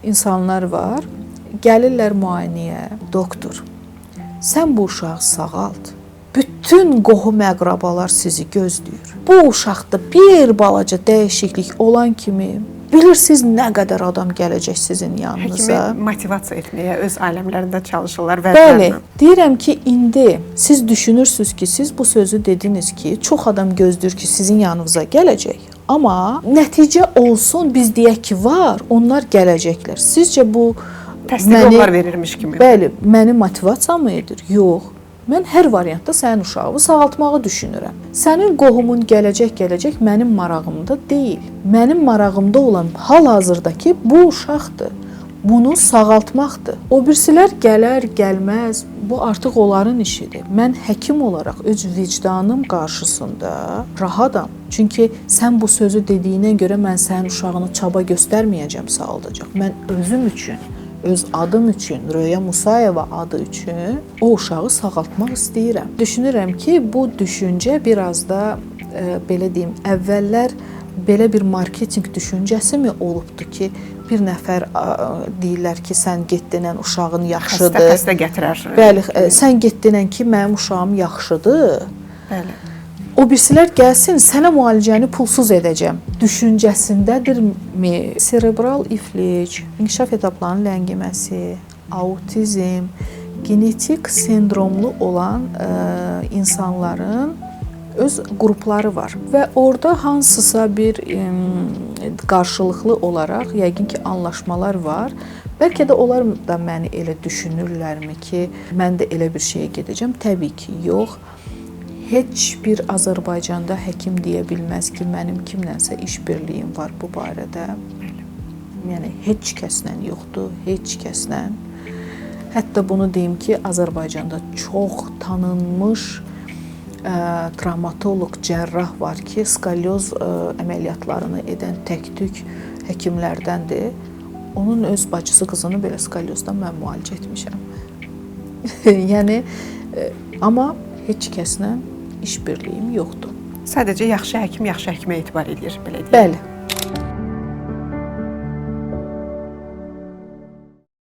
insanlar var, gəlirlər müayinəyə, doktor, sən bu uşağı sağalt. Bütün qohum əqrabalar sizi gözləyir. Bu uşaqda bir balaca dəyişiklik olan kimi bilirsiniz nə qədər adam gələcək sizin yanınıza. Həkimi motivasiya etməyə öz aləmlərində çalışırlar. Bəli, deyirəm ki, indi siz düşünürsünüz ki, siz bu sözü dediniz ki, çox adam gözləyir ki, sizin yanınıza gələcək. Amma nəticə olsun, biz deyək ki, var, onlar gələcəklər. Sizcə bu təsdiq onlar verirmiş kimi. Bəli, mənim motivasiyamı edir? Yox. Mən hər variantda sənin uşağını sağaltmağı düşünürəm. Sənin qohumun gələcək mənim marağımda deyil. Mənim marağımda olan hal-hazırdakı bu uşaqdır. Bunu sağaltmaqdır. O birisilər gələr, gəlməz, bu artıq onların işidir. Mən həkim olaraq öz vicdanım qarşısında rahatam. Çünki sən bu sözü dediyinə görə mən sənin uşağını çaba göstərməyəcəm sağaldacaq. Mən özüm üçün, öz adım üçün, Röya Musayeva adı üçün o uşağı sağaltmaq istəyirəm. Düşünürəm ki, bu düşüncə biraz da, belə deyim, əvvəllər belə bir marketinq düşüncəsi mi olubdu ki, bir nəfər deyirlər ki, sən getdinən uşağın yaxşıdır. Xəstə gətirər. Bəli, sən getdinən ki, mənim uşağım yaxşıdır. Bəli. O birisilər gəlsin, sənə müalicəni pulsuz edəcəm düşüncəsindədirmi? Serebral iflic, inkişaf etaplarının ləngiməsi, autizm, genetik sindromlu olan insanların öz qrupları var və orada hansısa bir qarşılıqlı olaraq yəqin ki, anlaşmalar var. Bəlkə də onlar da məni elə düşünürlərmi ki, mən də elə bir şeyə gedəcəm? Təbii ki, yox. Heç bir Azərbaycanda həkim deyə bilməz ki, mənim kimlənsə işbirliyim var bu barədə. Yəni, heç kəslə yoxdur, heç kəslə. Hətta bunu deyim ki, Azərbaycanda çox tanınmış travmatoloq, cərrah var ki, skalyoz əməliyyatlarını edən tək-tük həkimlərdəndir. Onun öz bacısı qızını belə skalyozdan mən müalicə etmişəm. Yəni, amma heç kəslə işbirliyim yoxdur. Sadəcə yaxşı həkim yaxşı həkimə etibar edir, belə deyək. Bəli.